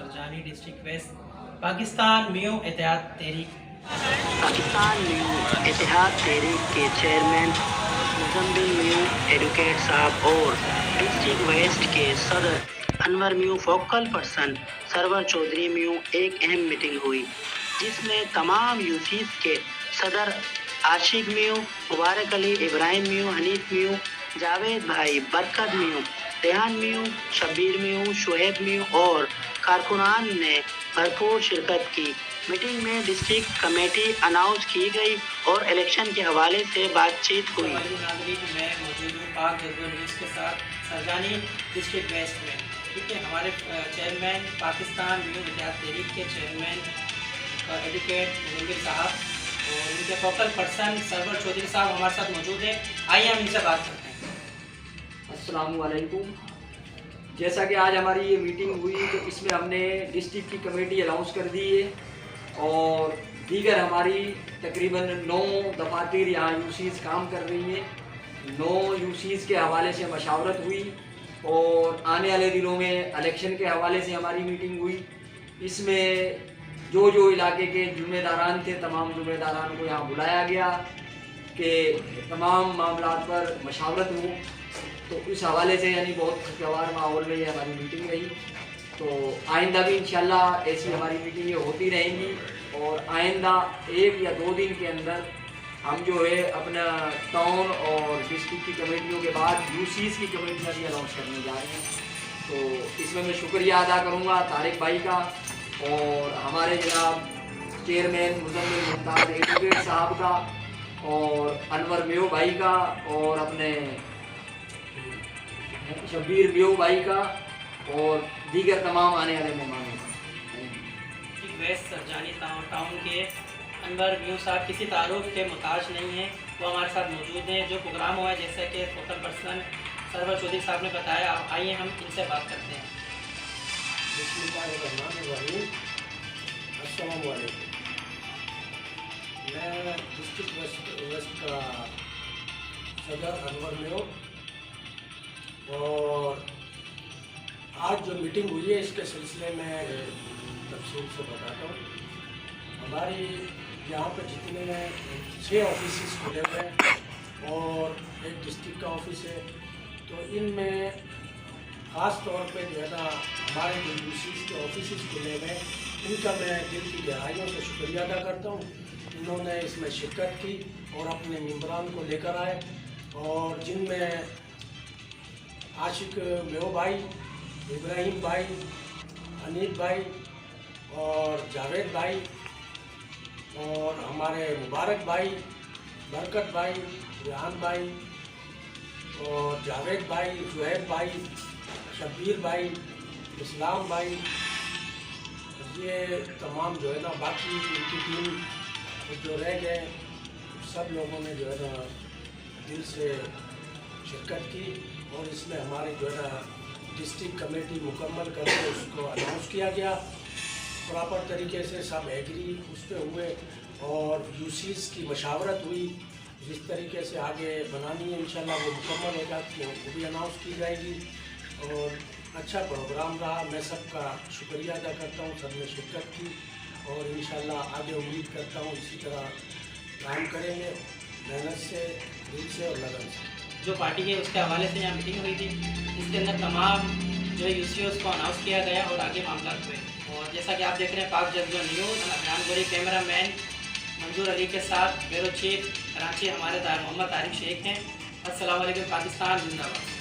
Sarjani district waste Pakistan मियो इत्तेहाद तहरीक Pakistan mu इत्तेहाद तहरीक के chairman Muzammil mu advocate साहब और डिस्ट्रिक्ट वेस्ट के सदर अनवर म्यू फोकल पर्सन सरवर चौधरी म्यू एक अहम मीटिंग हुई जिसमें तमाम यूसीस के सदर आशिक म्यू, मुबारक अली, इब्राहिम म्यू, हनीफ म्यू, जावेद भाई, बरकत म्यू, रेहान म्यू, शब्बीर म्यू, शुएब म्यू और कारकुनान ने भरपूर शिरकत की। मीटिंग में डिस्ट्रिक्ट कमेटी अनाउंस की गई और इलेक्शन के हवाले से बातचीत हुई। नागरिक मैं मौजूद हूँ पाक जज्बा न्यूज़ के साथ सरजानी डिस्ट्रिक्ट वेस्ट में। ठीक है, हमारे चेयरमैन पाकिस्तान मियो इत्तेहाद तहरीक के चेयरमैन एडवोकेट मुजम्मिल साहब और उनके फोकल पर्सन सरवर चौधरी साहब हमारे साथ मौजूद हैं। आइए हम इनसे बात करते हैं। अस्सलाम वालेकुम। जैसा कि आज हमारी ये मीटिंग हुई तो इसमें हमने डिस्ट्रिक्ट की कमेटी अनाउंस कर दी है और दीगर हमारी तकरीबन 9 दफातर यहाँ यूसीज़ काम कर रही हैं। 9 यूसीज़ के हवाले से मशावरत हुई और आने वाले दिनों में इलेक्शन के हवाले से हमारी मीटिंग हुई। इसमें जो इलाके के ज़िम्मेदारान थे तमाम ज़िम्मेदारान को यहाँ बुलाया गया कि तमाम मामलात पर मशावरत हो। तो इस हवाले से यानी बहुत खुशगवार माहौल में ये हमारी मीटिंग रही। तो आइंदा भी इंशाल्लाह ऐसी हमारी मीटिंगें होती रहेंगी और आइंदा 1 या 2 दिन के अंदर हम जो है अपना टाउन और डिस्ट्रिक्ट की कमेटियों के बाद यूसीज़ की कमेटियाँ भी अनाउंस करने जा रहे हैं। तो इसमें मैं शुक्रिया अदा करूँगा तारिक भाई का और हमारे जनाब चेयरमैन मुजम्मिल मुमताज़ एडवोकेट साहब का और अनवर म्यो भाई का और अपने शब्बीर म्यो भाई का और दीगर तमाम आने वाले मेहमानों का। वेस्ट सरजानी टाउन के अनवर म्यू साहब किसी तारुफ के मुताज नहीं हैं, वो हमारे साथ मौजूद हैं। जो प्रोग्राम हुआ है जैसे कि फोकल पर्सन सरवर चौधरी साहब ने बताया, अब आइए हम इनसे बात करते हैं। अस्सलामुअलैकुम। मैं डिस्ट्रिक्ट वेस्ट का सदर अनवर म्यो और आज जो मीटिंग हुई है इसके सिलसिले में तफसील से बताता हूँ। हमारी यहाँ पे जितने 6 ऑफिस खुले हुए हैं और एक डिस्ट्रिक्ट का ऑफिस है, तो इनमें ख़ास तौर पे जो है ना हमारे जो यूसीज़ के ऑफिस खुले हुए हैं इनका मैं दिल की गहराइयों से शुक्रिया अदा करता हूँ। इन्होंने इसमें शिरकत की और अपने मेम्बरान को लेकर आए और जिनमें आशिक म्यो भाई, इब्राहिम भाई, हनीफ भाई और जावेद भाई और हमारे मुबारक भाई, बरकत भाई, रेहान भाई और जावेद भाई, शुएब भाई, शब्बीर भाई, इस्लाम भाई, ये तमाम जो है ना बाकी इनकी टीम जो रह गए सब लोगों ने जो है ना दिल से शिरकत की और इसमें हमारे जो है ना डिस्ट्रिक्ट कमेटी मुकम्मल करके उसको अनाउंस किया गया। प्रॉपर तरीके से सब एग्री उस पर हुए और यूसीज़ की मशावरत हुई जिस तरीके से आगे बनानी है इंशाल्लाह वो मुकम्मल हो जाती है, वो भी अनाउंस की जाएगी और अच्छा प्रोग्राम रहा। मैं सबका शुक्रिया अदा करता हूँ, सब ने शिरकत की और इंशाल्लाह आगे उम्मीद करता हूँ इसी तरह काम करेंगे मेहनत से, दिल से और लगन से। जो पार्टी है उसके हवाले से यहाँ मीटिंग हुई थी, इसके अंदर तमाम जो यूसीओज़ को अनाउंस किया गया और आगे मामला हुए। और जैसा कि आप देख रहे हैं पाक जज्बा न्यूज़, अदनान गोरी कैमरा मैन मंजूर अली के साथ ब्यूरो चीफ कराची हमारे मोहम्मद तारिक शेख हैं। अस्सलाम वालेकुम। पाकिस्तान जिंदाबाद।